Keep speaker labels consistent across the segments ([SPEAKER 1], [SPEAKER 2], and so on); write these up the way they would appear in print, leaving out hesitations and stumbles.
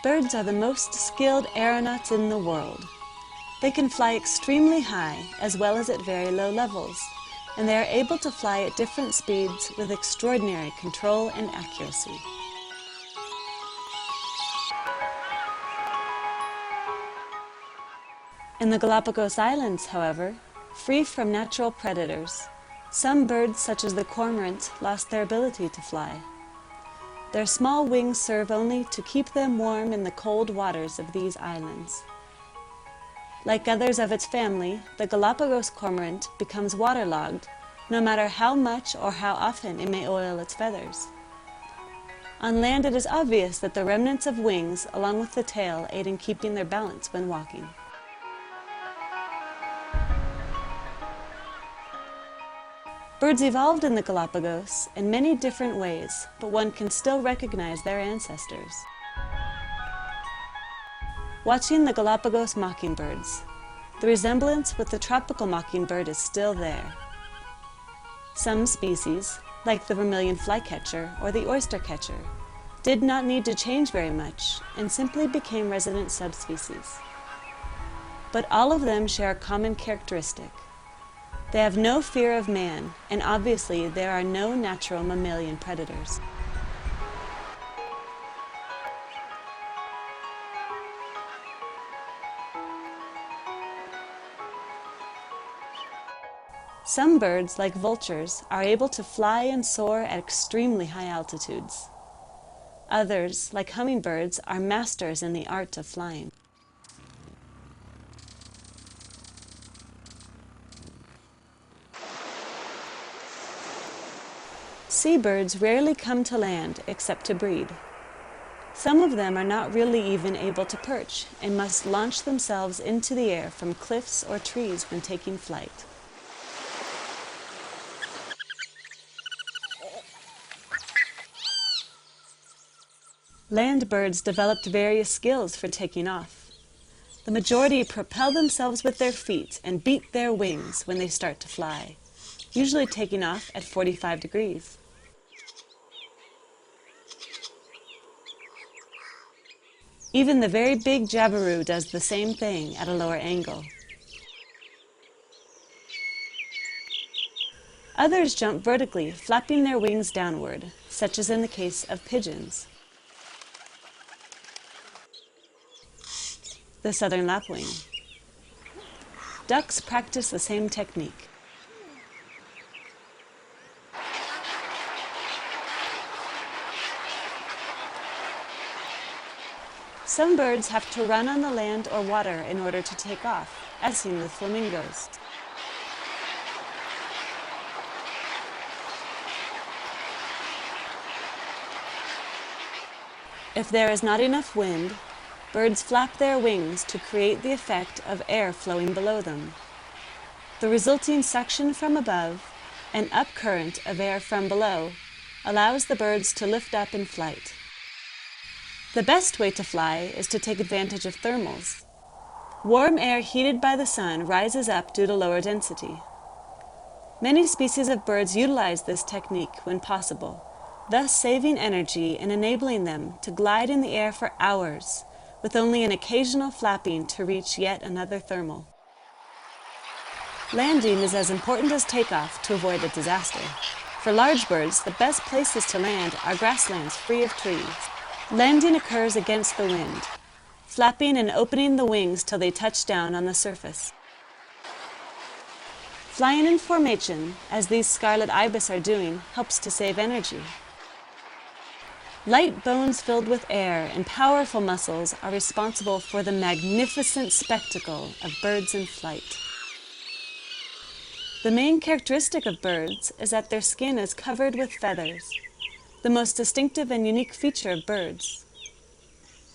[SPEAKER 1] Birds are the most skilled aeronauts in the world. They can fly extremely high as well as at very low levels, and they are able to fly at different speeds with extraordinary control and accuracy. In the Galapagos Islands, however, free from natural predators, some birds such as the cormorant lost their ability to fly. Their small wings serve only to keep them warm in the cold waters of these islands. Like others of its family, the Galapagos cormorant becomes waterlogged, no matter how much or how often it may oil its feathers. On land, it is obvious that the remnants of wings, along with the tail, aid in keeping their balance when walking. Birds evolved in the Galapagos in many different ways, but one can still recognize their ancestors. Watching the Galapagos mockingbirds, the resemblance with the tropical mockingbird is still there. Some species, like the vermilion flycatcher or the oystercatcher, did not need to change very much and simply became resident subspecies. But all of them share a common characteristic. They have no fear of man, and obviously there are no natural mammalian predators. Some birds, like vultures, are able to fly and soar at extremely high altitudes. Others, like hummingbirds, are masters in the art of flying. Seabirds rarely come to land except to breed. Some of them are not really even able to perch and must launch themselves into the air from cliffs or trees when taking flight. Land birds developed various skills for taking off. The majority propel themselves with their feet and beat their wings when they start to fly, usually taking off at 45 degrees. Even the very big jabiru does the same thing at a lower angle. Others jump vertically, flapping their wings downward, such as in the case of pigeons. The southern lapwing. Ducks practice the same technique. Some birds have to run on the land or water in order to take off, as seen with flamingos. If there is not enough wind, birds flap their wings to create the effect of air flowing below them. The resulting suction from above and upcurrent of air from below allows the birds to lift up in flight. The best way to fly is to take advantage of thermals. Warm air heated by the sun rises up due to lower density. Many species of birds utilize this technique when possible, thus saving energy and enabling them to glide in the air for hours, with only an occasional flapping to reach yet another thermal. Landing is as important as takeoff to avoid a disaster. For large birds, the best places to land are grasslands free of trees. Landing occurs against the wind, flapping and opening the wings till they touch down on the surface. Flying in formation, as these scarlet ibis are doing, helps to save energy. Light bones filled with air and powerful muscles are responsible for the magnificent spectacle of birds in flight. The main characteristic of birds is that their skin is covered with feathers, the most distinctive and unique feature of birds.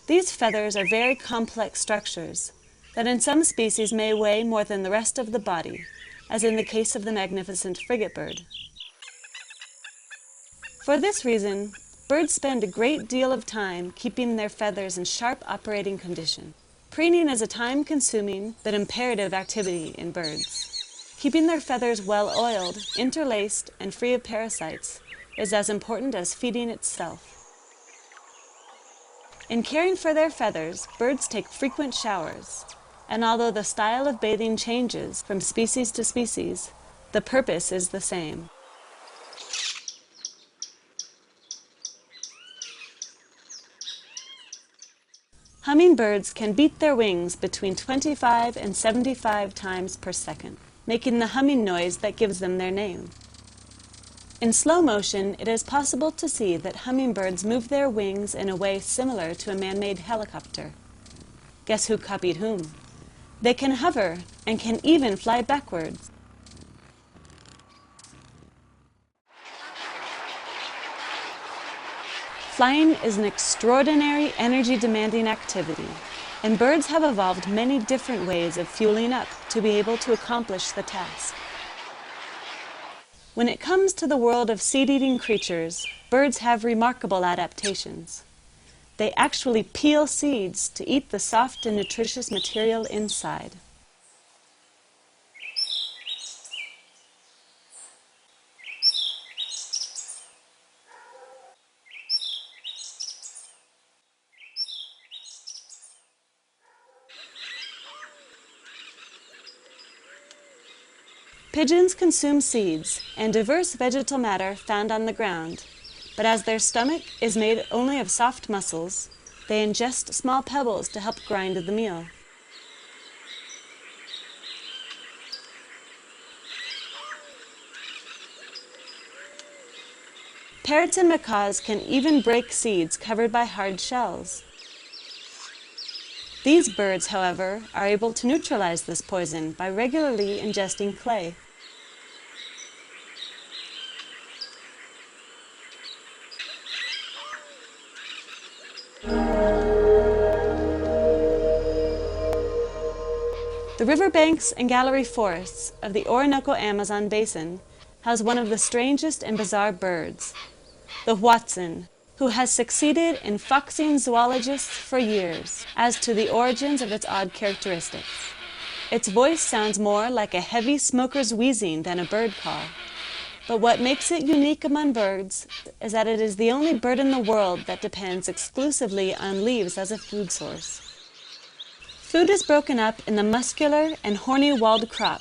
[SPEAKER 1] These feathers are very complex structures that in some species may weigh more than the rest of the body, as in the case of the magnificent frigate bird. For this reason, birds spend a great deal of time keeping their feathers in sharp operating condition. Preening is a time-consuming but imperative activity in birds. Keeping their feathers well oiled, interlaced, and free of parasites is as important as feeding itself. In caring for their feathers, birds take frequent showers, and although the style of bathing changes from species to species, the purpose is the same. Hummingbirds can beat their wings between 25 and 75 times per second, making the humming noise that gives them their name. In slow motion, it is possible to see that hummingbirds move their wings in a way similar to a man-made helicopter. Guess who copied whom? They can hover and can even fly backwards. Flying is an extraordinary energy-demanding activity, and birds have evolved many different ways of fueling up to be able to accomplish the task. When it comes to the world of seed-eating creatures, birds have remarkable adaptations. They actually peel seeds to eat the soft and nutritious material inside. Pigeons consume seeds and diverse vegetal matter found on the ground, but as their stomach is made only of soft muscles, they ingest small pebbles to help grind the meal. Parrots and macaws can even break seeds covered by hard shells. These birds, however, are able to neutralize this poison by regularly ingesting clay. The riverbanks and gallery forests of the Orinoco-Amazon basin house one of the strangest and bizarre birds, the Huatzin, who has succeeded in foxing zoologists for years as to the origins of its odd characteristics. Its voice sounds more like a heavy smoker's wheezing than a bird call. But what makes it unique among birds is that it is the only bird in the world that depends exclusively on leaves as a food source. Food is broken up in the muscular and horny-walled crop,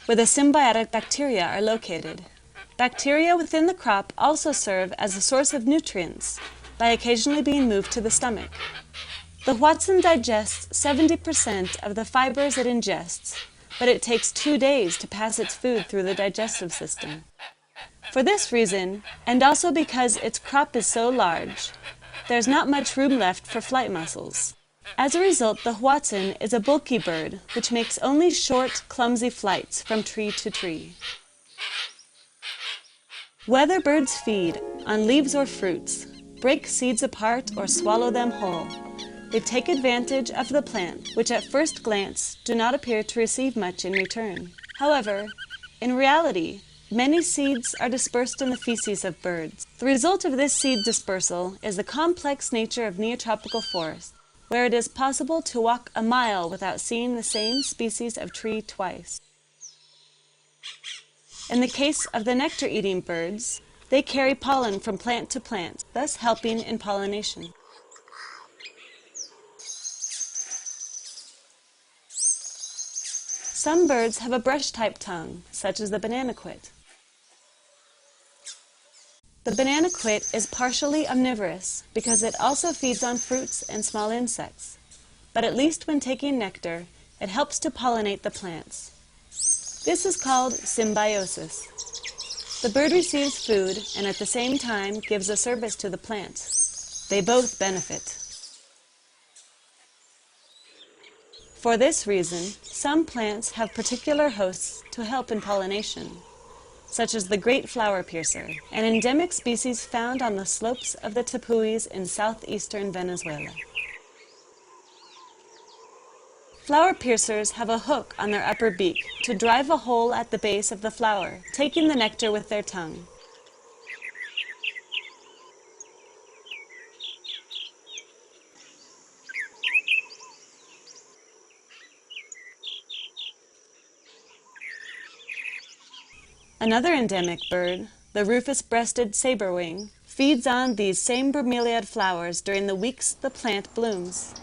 [SPEAKER 1] where the symbiotic bacteria are located. Bacteria within the crop also serve as a source of nutrients by occasionally being moved to the stomach. The Huatzin digests 70% of the fibers it ingests, but it takes 2 days to pass its food through the digestive system. For this reason, and also because its crop is so large, there's not much room left for flight muscles. As a result, the Huatzin is a bulky bird which makes only short, clumsy flights from tree to tree. Whether birds feed on leaves or fruits, break seeds apart or swallow them whole, they take advantage of the plant, which at first glance do not appear to receive much in return. However, in reality, many seeds are dispersed in the feces of birds. The result of this seed dispersal is the complex nature of neotropical forests, where it is possible to walk a mile without seeing the same species of tree twice. In the case of the nectar-eating birds, they carry pollen from plant to plant, thus helping in pollination. Some birds have a brush-type tongue, such as the bananaquit. The bananaquit is partially omnivorous because it also feeds on fruits and small insects, but at least when taking nectar, it helps to pollinate the plants. This is called symbiosis. The bird receives food and at the same time gives a service to the plant. They both benefit. For this reason, some plants have particular hosts to help in pollination, such as the great flower piercer, an endemic species found on the slopes of the Tepuis in southeastern Venezuela. Flower piercers have a hook on their upper beak to drive a hole at the base of the flower, taking the nectar with their tongue. Another endemic bird, the rufous-breasted saberwing, feeds on these same bromeliad flowers during the weeks the plant blooms.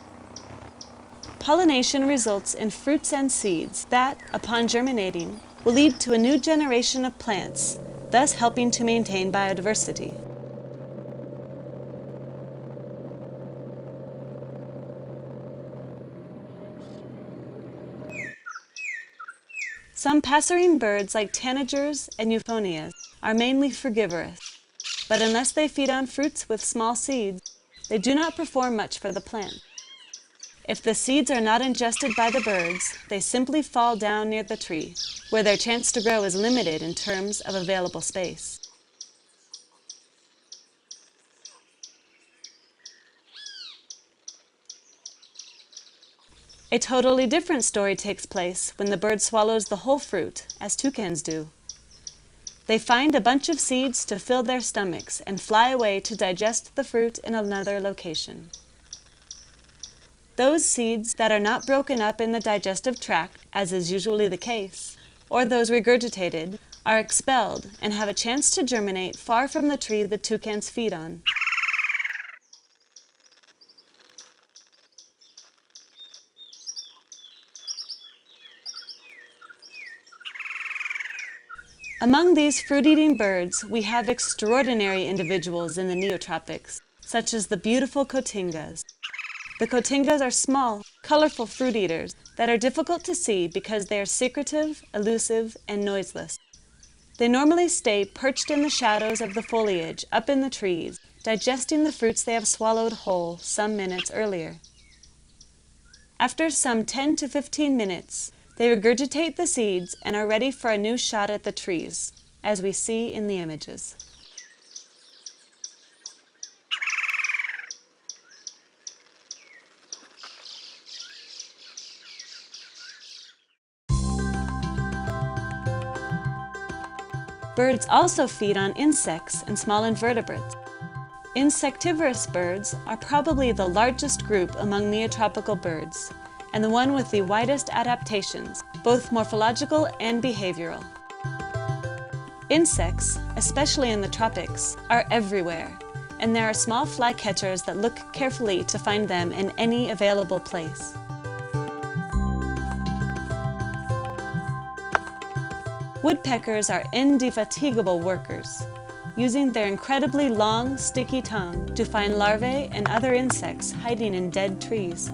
[SPEAKER 1] Pollination results in fruits and seeds that, upon germinating, will lead to a new generation of plants, thus helping to maintain biodiversity. Some passerine birds like tanagers and euphonias are mainly frugivorous, but unless they feed on fruits with small seeds, they do not perform much for the plant. If the seeds are not ingested by the birds, they simply fall down near the tree, where their chance to grow is limited in terms of available space. A totally different story takes place when the bird swallows the whole fruit, as toucans do. They find a bunch of seeds to fill their stomachs and fly away to digest the fruit in another location. Those seeds that are not broken up in the digestive tract, as is usually the case, or those regurgitated, are expelled and have a chance to germinate far from the tree the toucans feed on. Among these fruit-eating birds, we have extraordinary individuals in the Neotropics, such as the beautiful cotingas. The cotingas are small, colorful fruit eaters that are difficult to see because they are secretive, elusive, and noiseless. They normally stay perched in the shadows of the foliage up in the trees, digesting the fruits they have swallowed whole some minutes earlier. After some 10 to 15 minutes, they regurgitate the seeds and are ready for a new shot at the trees, as we see in the images. Birds also feed on insects and small invertebrates. Insectivorous birds are probably the largest group among neotropical birds, and the one with the widest adaptations, both morphological and behavioral. Insects, especially in the tropics, are everywhere, and there are small flycatchers that look carefully to find them in any available place. Woodpeckers are indefatigable workers, using their incredibly long, sticky tongue to find larvae and other insects hiding in dead trees.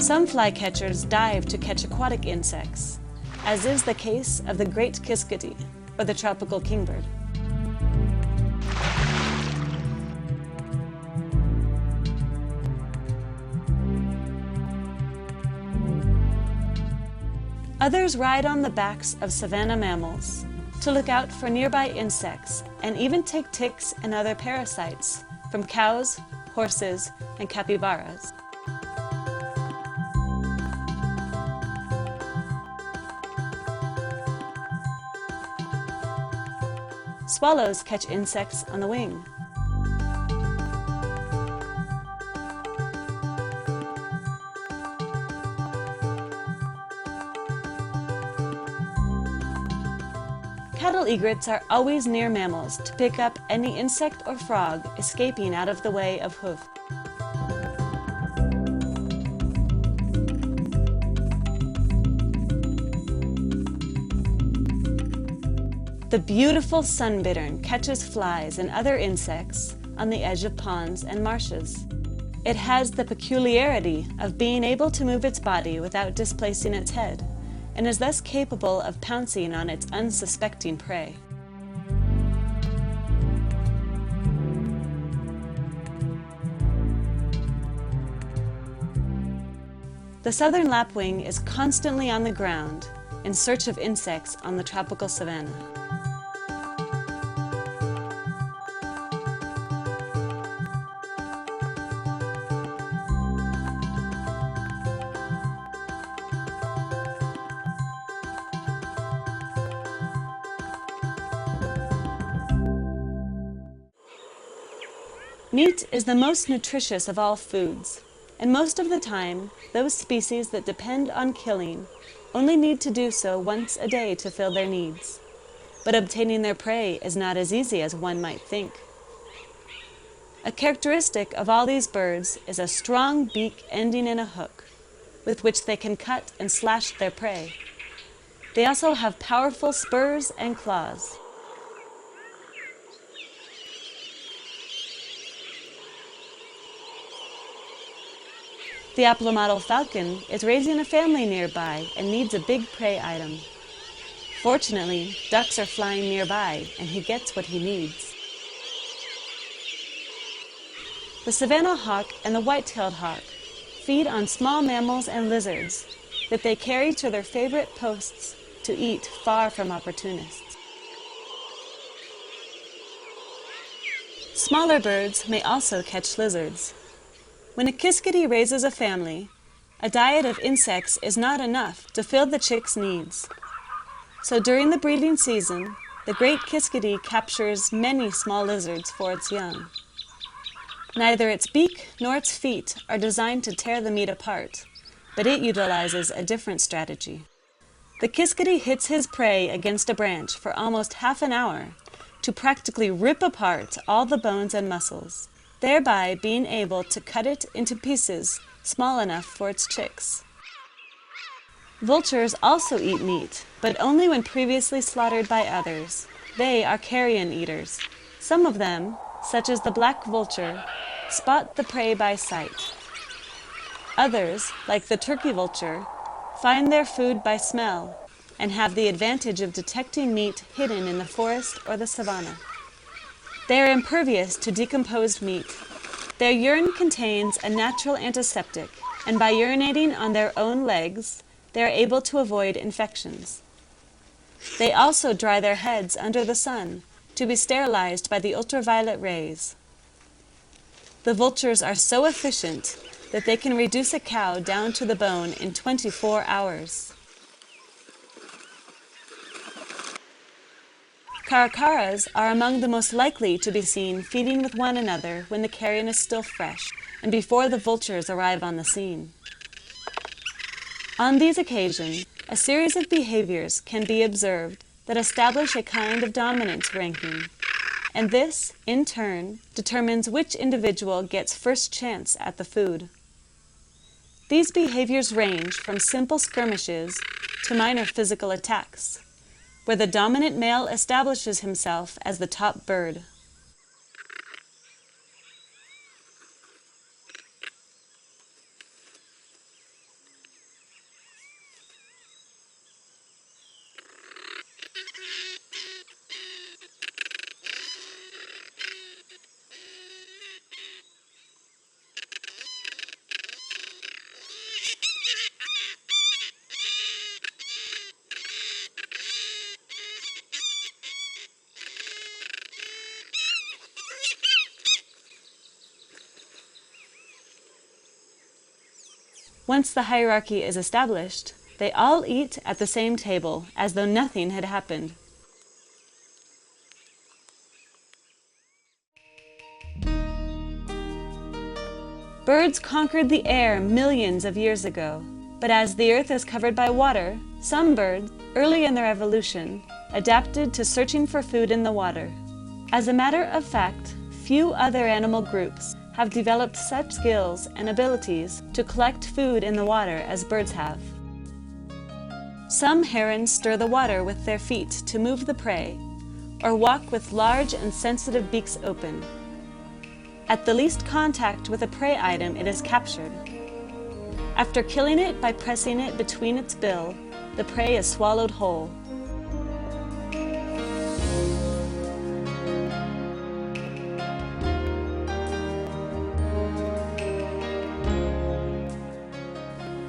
[SPEAKER 1] Some flycatchers dive to catch aquatic insects, as is the case of the great kiskadee, or the tropical kingbird. Others ride on the backs of savanna mammals to look out for nearby insects and even take ticks and other parasites from cows, horses, and capybaras. Swallows catch insects on the wing. Cattle egrets are always near mammals to pick up any insect or frog escaping out of the way of hoof. The beautiful sunbittern catches flies and other insects on the edge of ponds and marshes. It has the peculiarity of being able to move its body without displacing its head, and is thus capable of pouncing on its unsuspecting prey. The southern lapwing is constantly on the ground in search of insects on the tropical savanna. Meat is the most nutritious of all foods, and most of the time, those species that depend on killing only need to do so once a day to fill their needs. But obtaining their prey is not as easy as one might think. A characteristic of all these birds is a strong beak ending in a hook, with which they can cut and slash their prey. They also have powerful spurs and claws. The Aplomotl falcon is raising a family nearby and needs a big prey item. Fortunately, ducks are flying nearby and he gets what he needs. The savanna hawk and the white-tailed hawk feed on small mammals and lizards that they carry to their favorite posts to eat far from opportunists. Smaller birds may also catch lizards. When a kiskadee raises a family, a diet of insects is not enough to fill the chick's needs. So during the breeding season, the great kiskadee captures many small lizards for its young. Neither its beak nor its feet are designed to tear the meat apart, but it utilizes a different strategy. The kiskadee hits his prey against a branch for almost half an hour to practically rip apart all the bones and muscles, thereby being able to cut it into pieces small enough for its chicks. Vultures also eat meat, but only when previously slaughtered by others. They are carrion eaters. Some of them, such as the black vulture, spot the prey by sight. Others, like the turkey vulture, find their food by smell and have the advantage of detecting meat hidden in the forest or the savanna. They are impervious to decomposed meat. Their urine contains a natural antiseptic, and by urinating on their own legs, they are able to avoid infections. They also dry their heads under the sun to be sterilized by the ultraviolet rays. The vultures are so efficient that they can reduce a cow down to the bone in 24 hours. Caracaras are among the most likely to be seen feeding with one another when the carrion is still fresh and before the vultures arrive on the scene. On these occasions, a series of behaviors can be observed that establish a kind of dominance ranking, and this, in turn, determines which individual gets first chance at the food. These behaviors range from simple skirmishes to minor physical attacks, where the dominant male establishes himself as the top bird. Once the hierarchy is established, they all eat at the same table, as though nothing had happened. Birds conquered the air millions of years ago, but as the earth is covered by water, some birds, early in their evolution, adapted to searching for food in the water. As a matter of fact, few other animal groups have developed such skills and abilities to collect food in the water as birds have. Some herons stir the water with their feet to move the prey, or walk with large and sensitive beaks open. At the least contact with a prey item, it is captured. After killing it by pressing it between its bill, the prey is swallowed whole.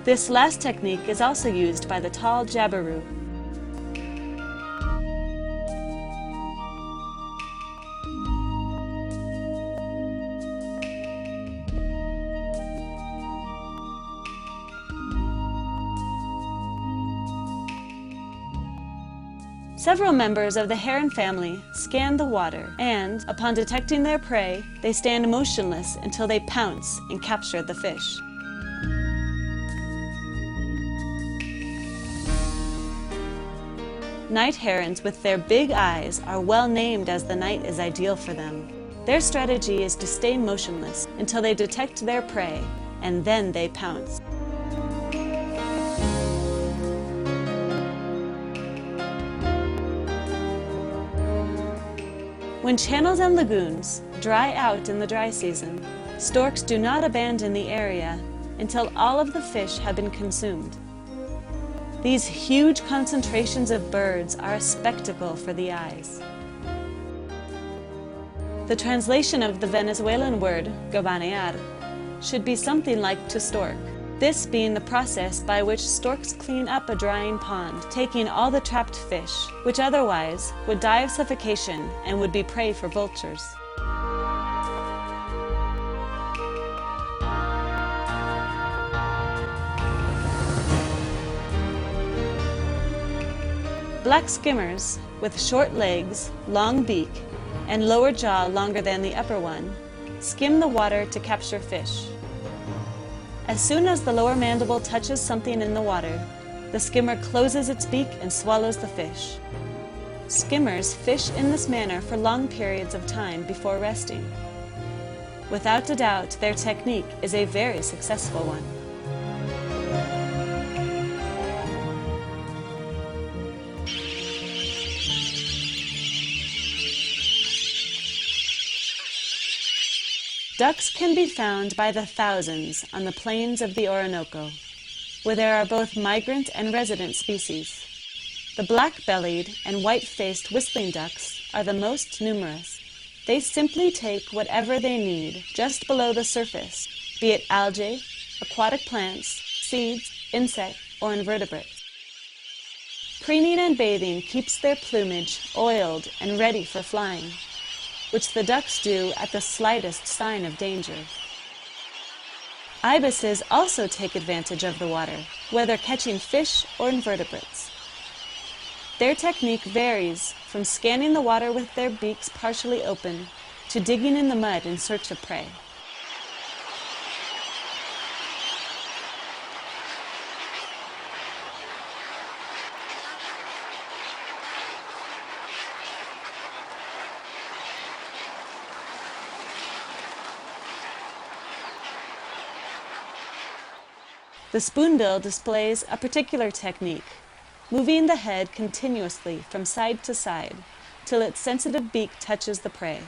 [SPEAKER 1] This last technique is also used by the tall jabiru. Several members of the heron family scan the water and, upon detecting their prey, they stand motionless until they pounce and capture the fish. Night herons with their big eyes are well named as the night is ideal for them. Their strategy is to stay motionless until they detect their prey, and then they pounce. When channels and lagoons dry out in the dry season, storks do not abandon the area until all of the fish have been consumed. These huge concentrations of birds are a spectacle for the eyes. The translation of the Venezuelan word gabanear should be something like to stork, this being the process by which storks clean up a drying pond, taking all the trapped fish, which otherwise would die of suffocation and would be prey for vultures. Black skimmers, with short legs, long beak, and lower jaw longer than the upper one, skim the water to capture fish. As soon as the lower mandible touches something in the water, the skimmer closes its beak and swallows the fish. Skimmers fish in this manner for long periods of time before resting. Without a doubt, their technique is a very successful one. Ducks can be found by the thousands on the plains of the Orinoco, where there are both migrant and resident species. The black-bellied and white-faced whistling ducks are the most numerous. They simply take whatever they need just below the surface, be it algae, aquatic plants, seeds, insects, or invertebrates. Preening and bathing keeps their plumage oiled and ready for flying, which the ducks do at the slightest sign of danger. Ibises also take advantage of the water, whether catching fish or invertebrates. Their technique varies from scanning the water with their beaks partially open to digging in the mud in search of prey. The spoonbill displays a particular technique, moving the head continuously from side to side till its sensitive beak touches the prey.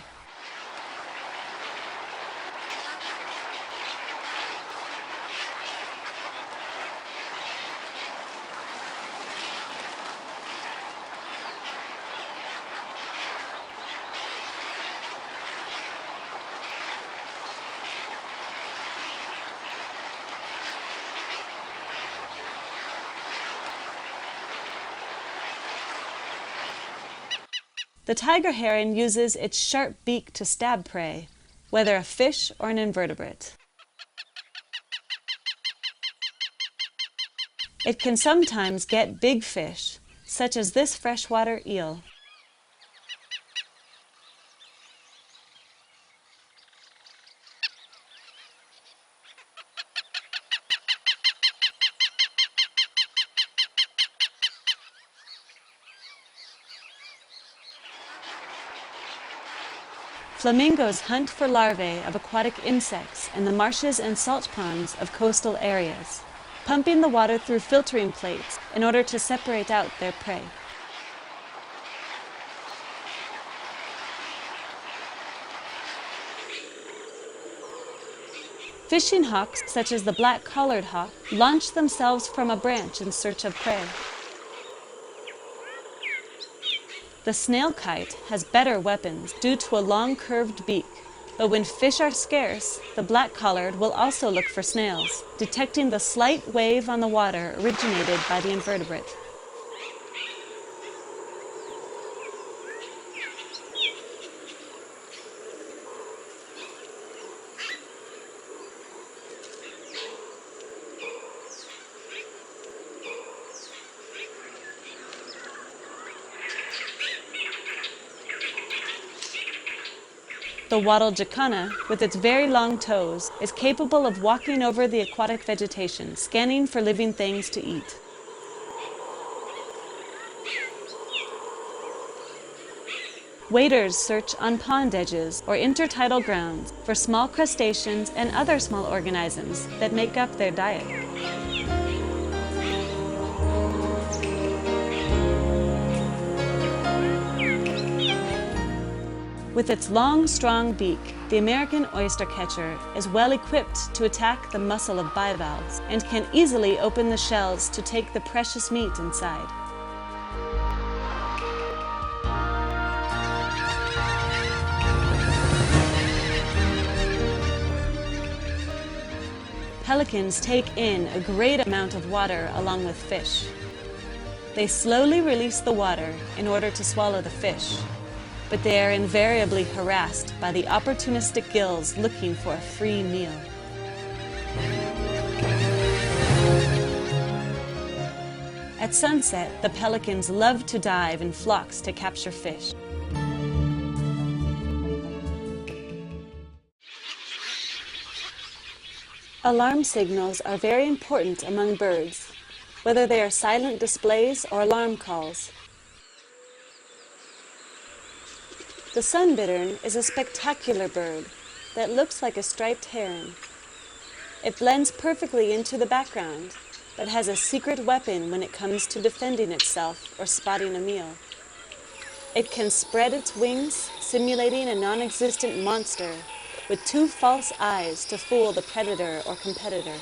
[SPEAKER 1] The tiger heron uses its sharp beak to stab prey, whether a fish or an invertebrate. It can sometimes get big fish, such as this freshwater eel. Flamingos hunt for larvae of aquatic insects in the marshes and salt ponds of coastal areas, pumping the water through filtering plates in order to separate out their prey. Fishing hawks, such as the black-collared hawk, launch themselves from a branch in search of prey. The snail kite has better weapons due to a long curved beak, but when fish are scarce, the black-collared will also look for snails, detecting the slight wave on the water originated by the invertebrate. The wattle jacana, with its very long toes, is capable of walking over the aquatic vegetation, scanning for living things to eat. Waders search on pond edges or intertidal grounds for small crustaceans and other small organisms that make up their diet. With its long, strong beak, the American oystercatcher is well equipped to attack the muscle of bivalves and can easily open the shells to take the precious meat inside. Pelicans take in a great amount of water along with fish. They slowly release the water in order to swallow the fish, but they are invariably harassed by the opportunistic gills looking for a free meal. At sunset, the pelicans love to dive in flocks to capture fish. Alarm signals are very important among birds, whether they are silent displays or alarm calls. The sunbittern is a spectacular bird that looks like a striped heron. It blends perfectly into the background, but has a secret weapon when it comes to defending itself or spotting a meal. It can spread its wings, simulating a non-existent monster with two false eyes to fool the predator or competitor.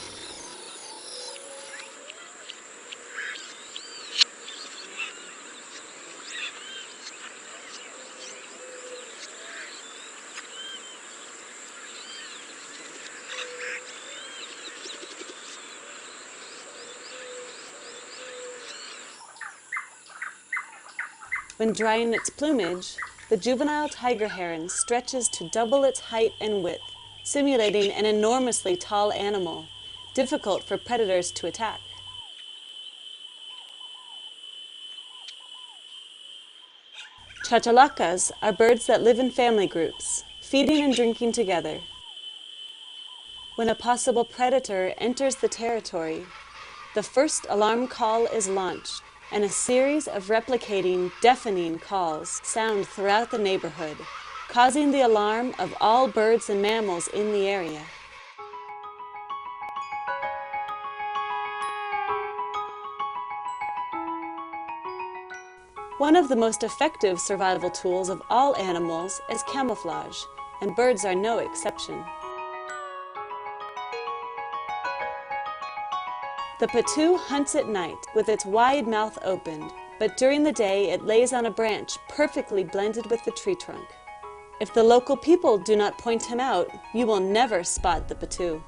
[SPEAKER 1] When drying its plumage, the juvenile tiger heron stretches to double its height and width, simulating an enormously tall animal, difficult for predators to attack. Chachalacas are birds that live in family groups, feeding and drinking together. When a possible predator enters the territory, the first alarm call is launched, and a series of replicating, deafening calls sound throughout the neighborhood, causing the alarm of all birds and mammals in the area. One of the most effective survival tools of all animals is camouflage, and birds are no exception. The patoo hunts at night with its wide mouth opened, but during the day it lays on a branch perfectly blended with the tree trunk. If the local people do not point him out, you will never spot the patoo.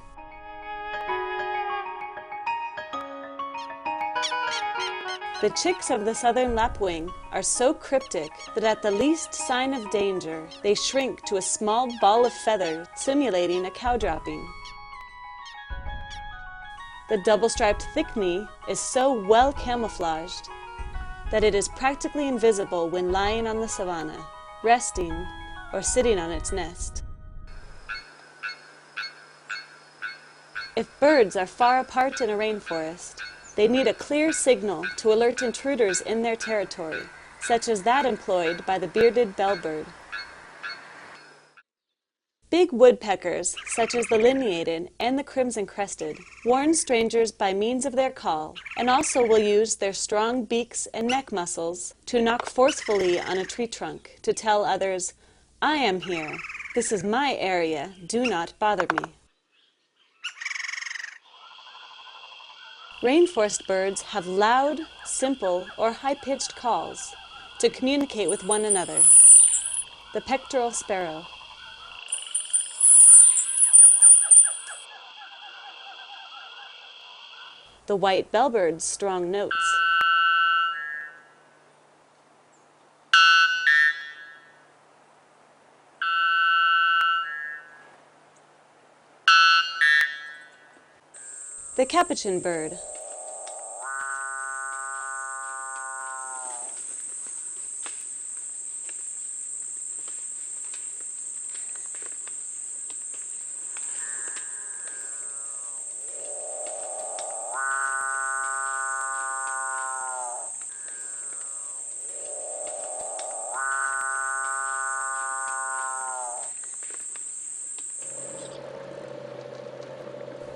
[SPEAKER 1] The chicks of the southern lapwing are so cryptic that at the least sign of danger, they shrink to a small ball of feather simulating a cow dropping. The double-striped thick-knee is so well camouflaged that it is practically invisible when lying on the savanna, resting, or sitting on its nest. If birds are far apart in a rainforest, they need a clear signal to alert intruders in their territory, such as that employed by the bearded bellbird. Big woodpeckers, such as the lineated and the crimson-crested, warn strangers by means of their call, and also will use their strong beaks and neck muscles to knock forcefully on a tree trunk to tell others, "I am here. This is my area. Do not bother me." Rainforest birds have loud, simple, or high-pitched calls to communicate with one another. The pectoral sparrow. The white bellbird's strong notes. The capuchin bird.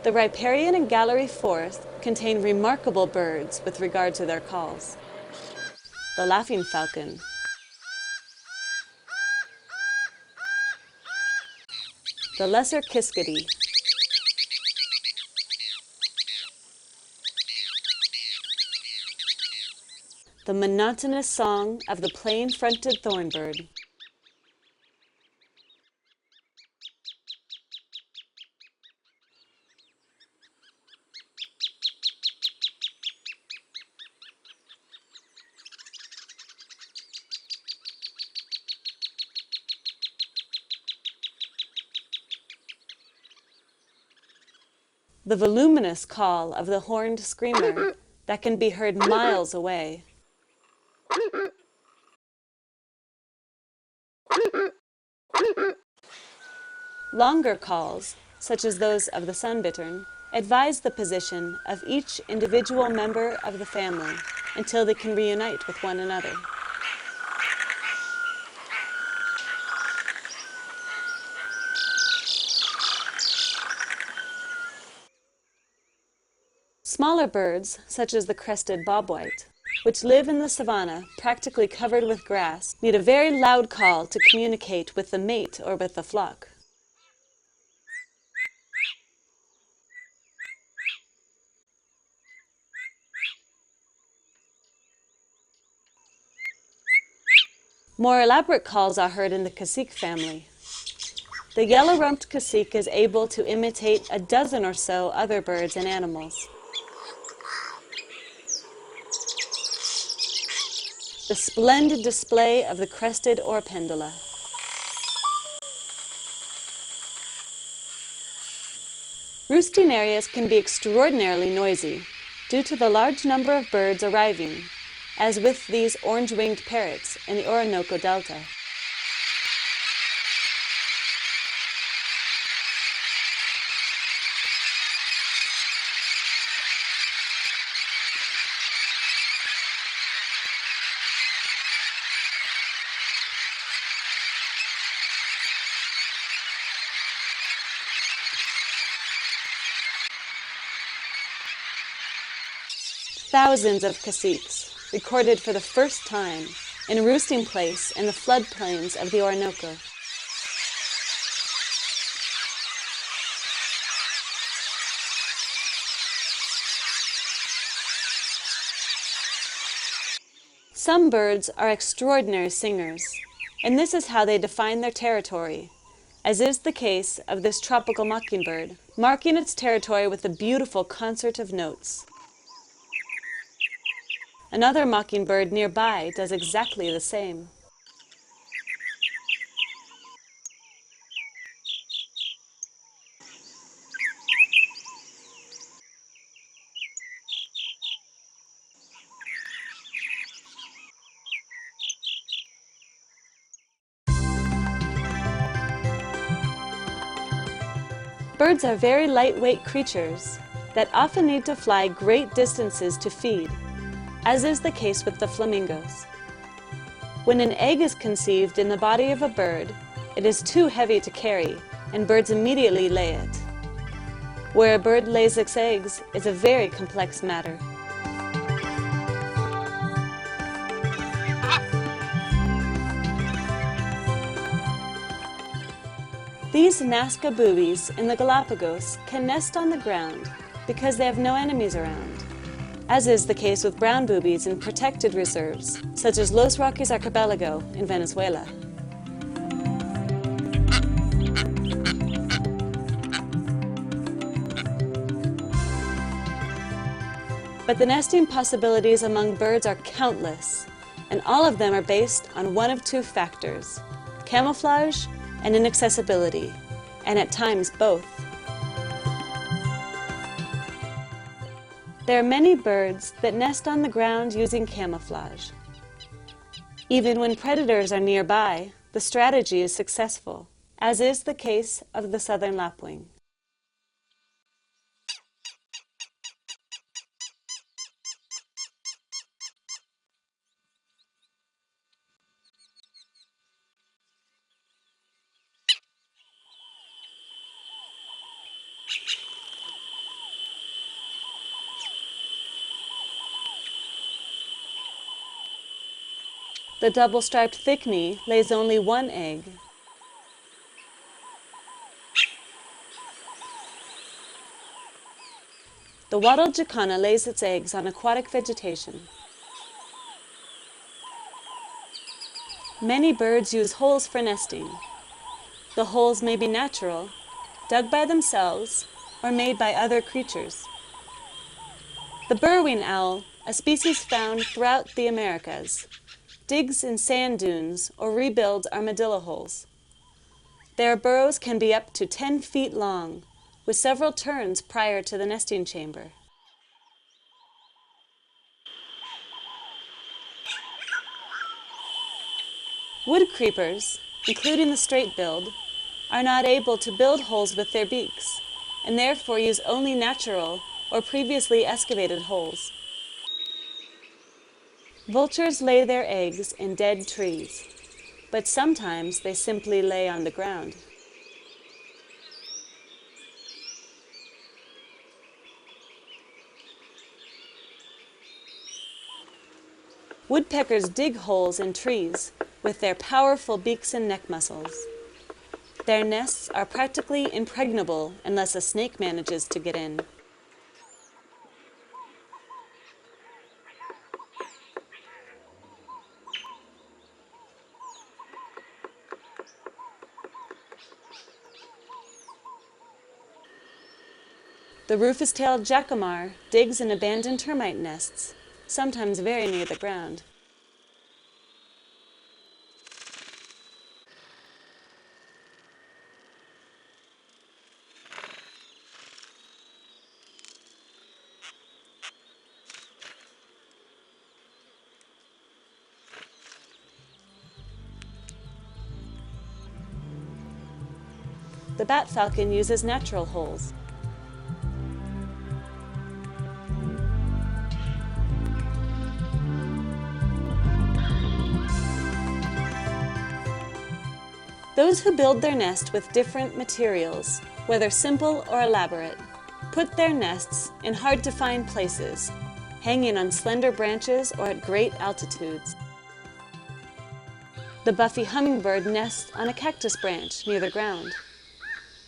[SPEAKER 1] The riparian and gallery forest contain remarkable birds with regard to their calls. The laughing falcon, the lesser kiskadee, the monotonous song of the plain-fronted thornbird, the voluminous call of the horned screamer that can be heard miles away, longer calls, such as those of the sunbittern, advise the position of each individual member of the family until they can reunite with one another. Smaller birds, such as the crested bobwhite, which live in the savanna practically covered with grass, need a very loud call to communicate with the mate or with the flock. More elaborate calls are heard in the cacique family. The yellow-rumped cacique is able to imitate a dozen or so other birds and animals. The splendid display of the crested orpendula. Roosting areas can be extraordinarily noisy due to the large number of birds arriving, as with these orange-winged parrots in the Orinoco Delta. Thousands of caciques recorded for the first time in a roosting place in the floodplains of the Orinoco. Some birds are extraordinary singers, and this is how they define their territory, as is the case of this tropical mockingbird, marking its territory with a beautiful concert of notes. Another mockingbird nearby does exactly the same. Birds are very lightweight creatures that often need to fly great distances to feed, as is the case with the flamingos. When an egg is conceived in the body of a bird, it is too heavy to carry, and birds immediately lay it. Where a bird lays its eggs is a very complex matter. These Nazca boobies in the Galapagos can nest on the ground because they have no enemies around, as is the case with brown boobies in protected reserves, such as Los Roques Archipelago in Venezuela. But the nesting possibilities among birds are countless, and all of them are based on one of two factors: camouflage and inaccessibility, and at times both. There are many birds that nest on the ground using camouflage. Even when predators are nearby, the strategy is successful, as is the case of the southern lapwing. The double-striped thickney lays only one egg. The wattled jacana lays its eggs on aquatic vegetation. Many birds use holes for nesting. The holes may be natural, dug by themselves, or made by other creatures. The burrowing owl, a species found throughout the Americas, digs in sand dunes or rebuilds armadillo holes. Their burrows can be up to 10 feet long, with several turns prior to the nesting chamber. Wood creepers, including the straight-billed, are not able to build holes with their beaks, and therefore use only natural or previously excavated holes. Vultures lay their eggs in dead trees, but sometimes they simply lay on the ground. Woodpeckers dig holes in trees with their powerful beaks and neck muscles. Their nests are practically impregnable unless a snake manages to get in. The rufous-tailed jacamar digs in abandoned termite nests, sometimes very near the ground. The bat falcon uses natural holes. Those who build their nest with different materials, whether simple or elaborate, put their nests in hard-to-find places, hanging on slender branches or at great altitudes. The buffy hummingbird nests on a cactus branch near the ground.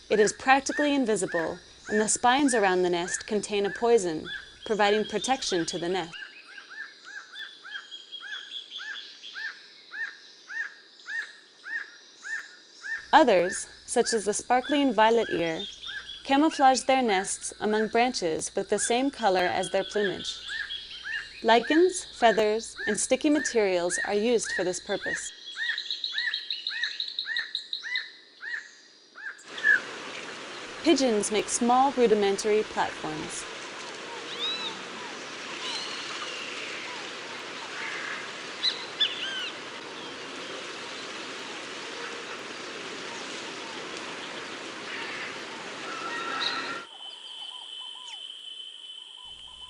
[SPEAKER 1] It is practically invisible, and the spines around the nest contain a poison, providing protection to the nest. Others, such as the sparkling violet ear, camouflage their nests among branches with the same color as their plumage. Lichens, feathers, and sticky materials are used for this purpose. Pigeons make small rudimentary platforms.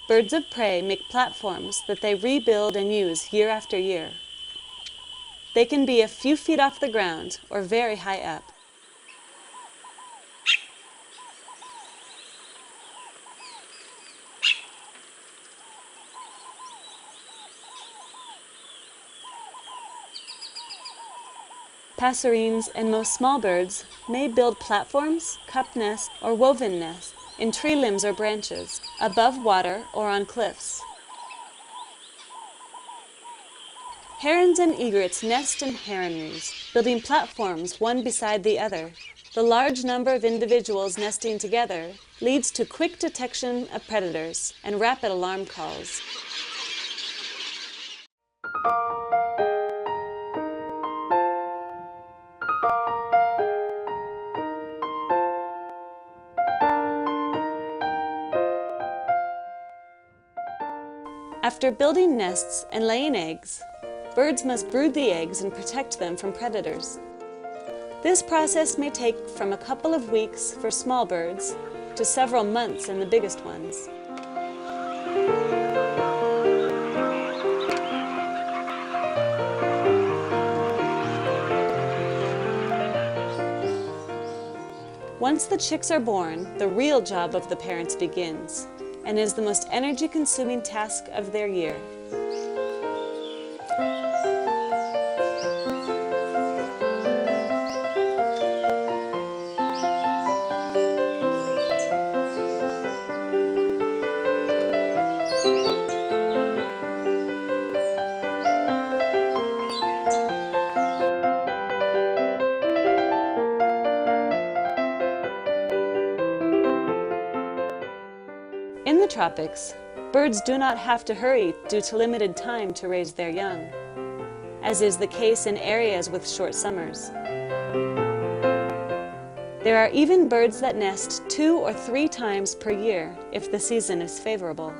[SPEAKER 1] Birds of prey make platforms that they rebuild and use year after year. They can be a few feet off the ground or very high up. Passerines and most small birds may build platforms, cup nests, or woven nests in tree limbs or branches, above water or on cliffs. Herons and egrets nest in heronries, building platforms one beside the other. The large number of individuals nesting together leads to quick detection of predators and rapid alarm calls. After building nests and laying eggs, birds must brood the eggs and protect them from predators. This process may take from a couple of weeks for small birds to several months in the biggest ones. Once the chicks are born, the real job of the parents begins, and is the most energy-consuming task of their year. Neotropics, birds do not have to hurry due to limited time to raise their young, as is the case in areas with short summers. There are even birds that nest 2 or 3 times per year if the season is favorable.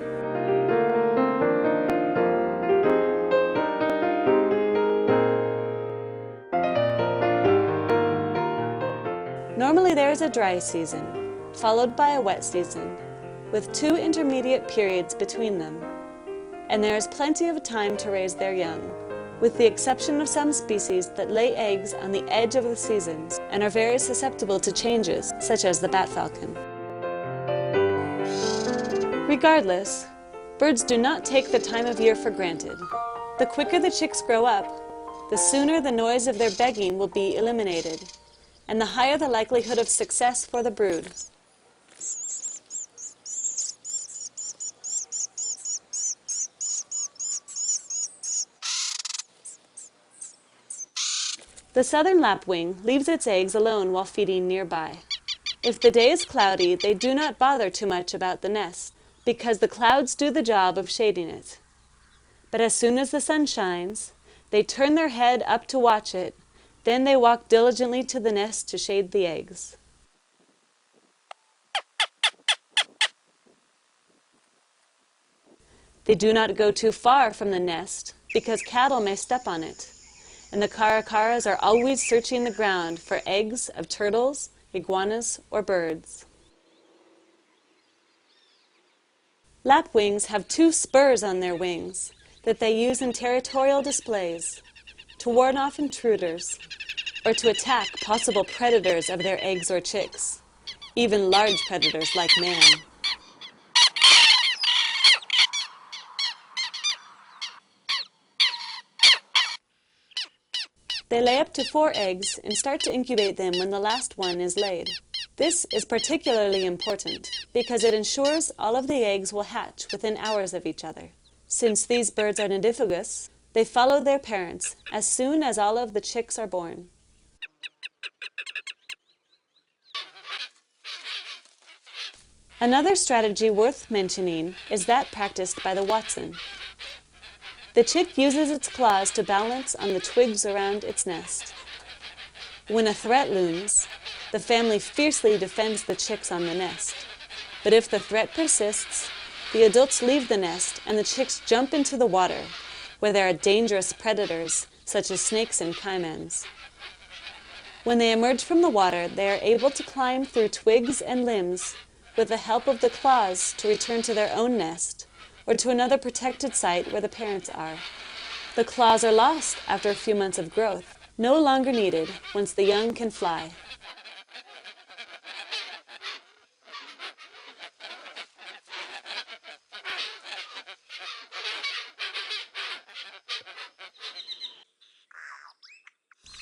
[SPEAKER 1] Normally there is a dry season, followed by a wet season, with 2 intermediate periods between them, and there is plenty of time to raise their young, with the exception of some species that lay eggs on the edge of the seasons and are very susceptible to changes, such as the bat falcon. Regardless, birds do not take the time of year for granted. The quicker the chicks grow up, the sooner the noise of their begging will be eliminated, and the higher the likelihood of success for the brood. The southern lapwing leaves its eggs alone while feeding nearby. If the day is cloudy, they do not bother too much about the nest, because the clouds do the job of shading it. But as soon as the sun shines, they turn their head up to watch it. Then they walk diligently to the nest to shade the eggs. They do not go too far from the nest because cattle may step on it, and the caracaras are always searching the ground for eggs of turtles, iguanas, or birds. Lapwings have 2 spurs on their wings that they use in territorial displays, to warn off intruders, or to attack possible predators of their eggs or chicks, even large predators like man. They lay up to 4 eggs and start to incubate them when the last one is laid. This is particularly important because it ensures all of the eggs will hatch within hours of each other. Since these birds are nidiphagus, they follow their parents as soon as all of the chicks are born. Another strategy worth mentioning is that practiced by the Watson. The chick uses its claws to balance on the twigs around its nest. When a threat looms, the family fiercely defends the chicks on the nest. But if the threat persists, the adults leave the nest and the chicks jump into the water, where there are dangerous predators such as snakes and caimans. When they emerge from the water, they are able to climb through twigs and limbs with the help of the claws to return to their own nest or to another protected site where the parents are. The claws are lost after a few months of growth, no longer needed once the young can fly.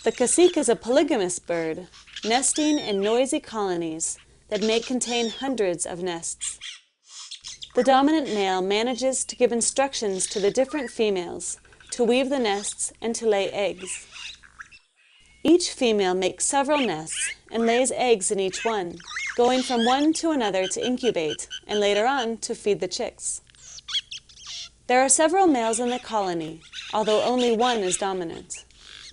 [SPEAKER 1] The cacique is a polygamous bird, nesting in noisy colonies that may contain hundreds of nests. The dominant male manages to give instructions to the different females to weave the nests and to lay eggs. Each female makes several nests and lays eggs in each one, going from one to another to incubate and later on to feed the chicks. There are several males in the colony, although only one is dominant.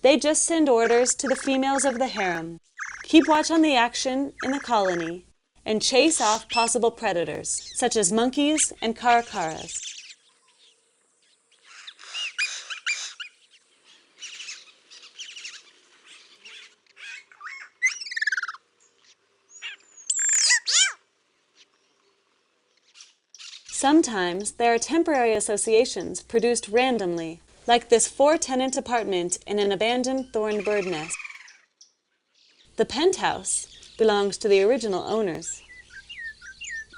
[SPEAKER 1] They just send orders to the females of the harem, keep watch on the action in the colony, and chase off possible predators, such as monkeys and caracaras. Sometimes there are temporary associations produced randomly, like this 4-tenant apartment in an abandoned thorned bird nest. The penthouse belongs to the original owners.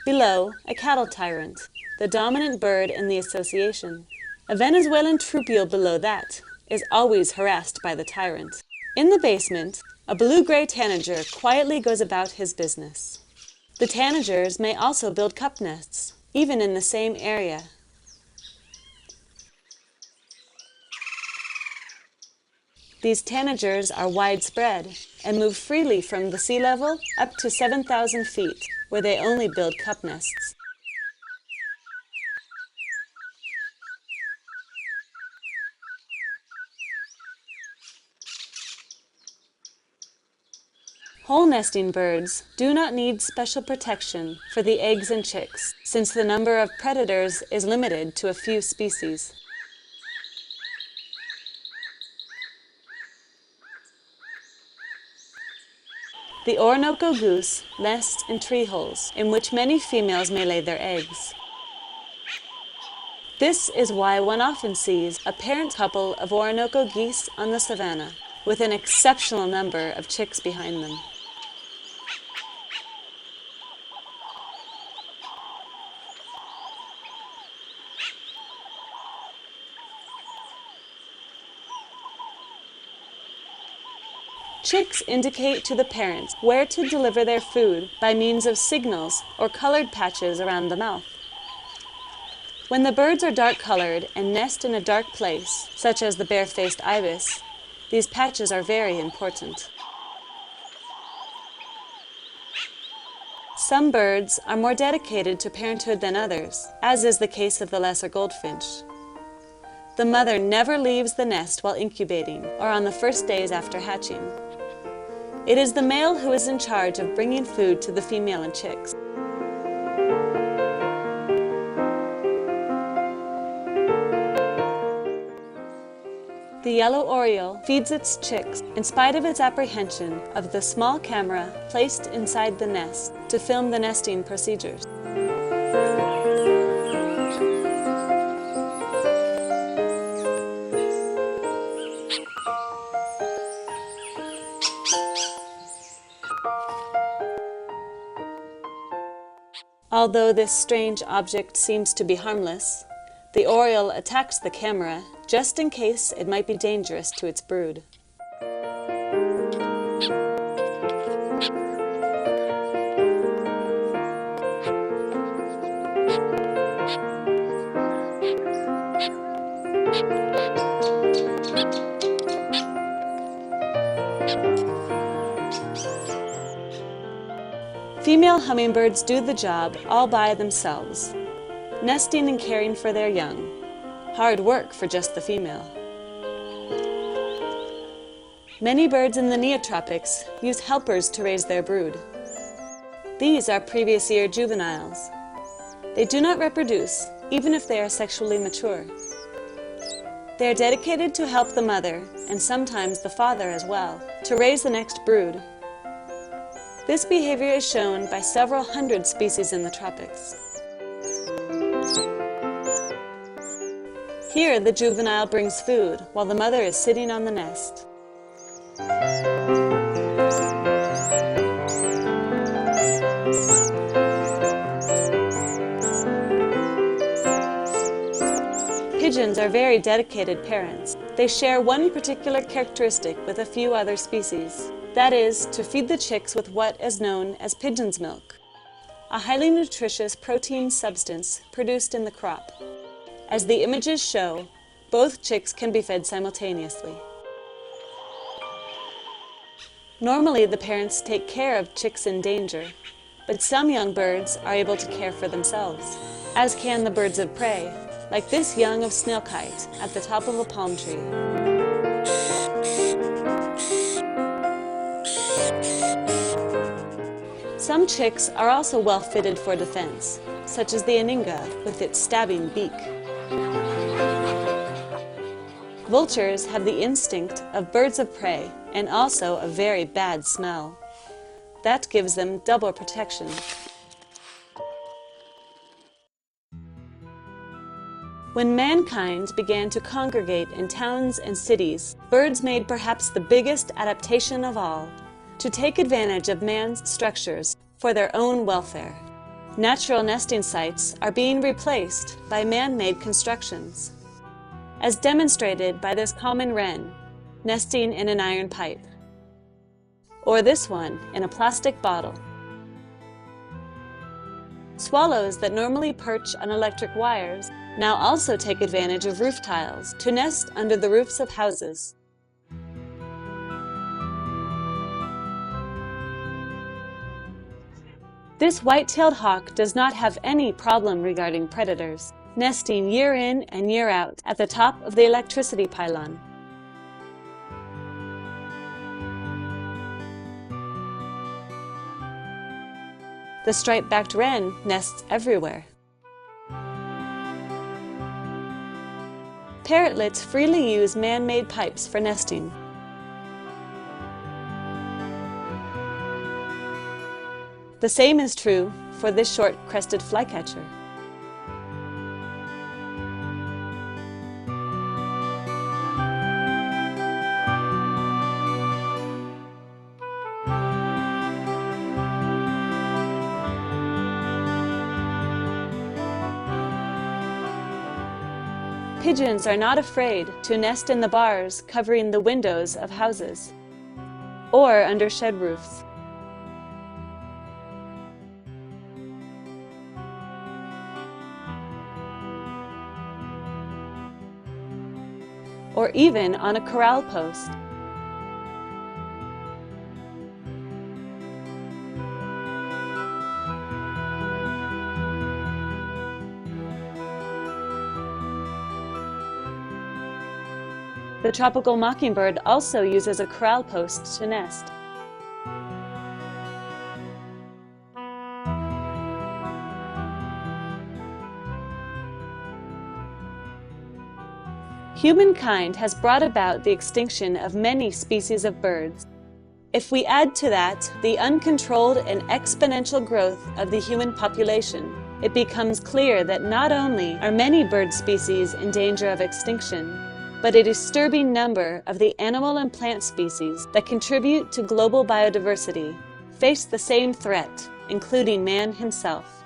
[SPEAKER 1] Below, a cattle tyrant, the dominant bird in the association. A Venezuelan troupial below that is always harassed by the tyrant. In the basement, a blue-gray tanager quietly goes about his business. The tanagers may also build cup nests, even in the same area. These tanagers are widespread and move freely from the sea level up to 7,000 feet, where they only build cup nests. Hole nesting birds do not need special protection for the eggs and chicks, since the number of predators is limited to a few species. The Orinoco goose nests in tree holes, in which many females may lay their eggs. This is why one often sees a parent couple of Orinoco geese on the savanna, with an exceptional number of chicks behind them. Chicks indicate to the parents where to deliver their food by means of signals or colored patches around the mouth. When the birds are dark-colored and nest in a dark place, such as the bare-faced ibis, these patches are very important. Some birds are more dedicated to parenthood than others, as is the case of the lesser goldfinch. The mother never leaves the nest while incubating or on the first days after hatching. It is the male who is in charge of bringing food to the female and chicks. The yellow oriole feeds its chicks in spite of its apprehension of the small camera placed inside the nest to film the nesting procedures. Although this strange object seems to be harmless, the oriole attacks the camera just in case it might be dangerous to its brood. Female hummingbirds do the job all by themselves, nesting and caring for their young. Hard work for just the female. Many birds in the Neotropics use helpers to raise their brood. These are previous year juveniles. They do not reproduce, even if they are sexually mature. They are dedicated to help the mother, and sometimes the father as well, to raise the next brood. This behavior is shown by several hundred species in the tropics. Here, the juvenile brings food while the mother is sitting on the nest. Pigeons are very dedicated parents. They share one particular characteristic with a few other species. That is, to feed the chicks with what is known as pigeon's milk, a highly nutritious protein substance produced in the crop. As the images show, both chicks can be fed simultaneously. Normally, the parents take care of chicks in danger, but some young birds are able to care for themselves, as can the birds of prey, like this young of snailkite at the top of a palm tree. Some chicks are also well fitted for defense, such as the aninga with its stabbing beak. Vultures have the instinct of birds of prey and also a very bad smell. That gives them double protection. When mankind began to congregate in towns and cities, birds made perhaps the biggest adaptation of all, to take advantage of man's structures for their own welfare. Natural nesting sites are being replaced by man-made constructions, as demonstrated by this common wren nesting in an iron pipe, or this one in a plastic bottle. Swallows that normally perch on electric wires now also take advantage of roof tiles to nest under the roofs of houses. This white-tailed hawk does not have any problem regarding predators, nesting year in and year out at the top of the electricity pylon. The striped-backed wren nests everywhere. Parrotlets freely use man-made pipes for nesting. The same is true for this short-crested flycatcher. Pigeons are not afraid to nest in the bars covering the windows of houses, or under shed roofs. Or even on a corral post. The tropical mockingbird also uses a corral post to nest. Humankind has brought about the extinction of many species of birds. If we add to that the uncontrolled and exponential growth of the human population, it becomes clear that not only are many bird species in danger of extinction, but a disturbing number of the animal and plant species that contribute to global biodiversity face the same threat, including man himself.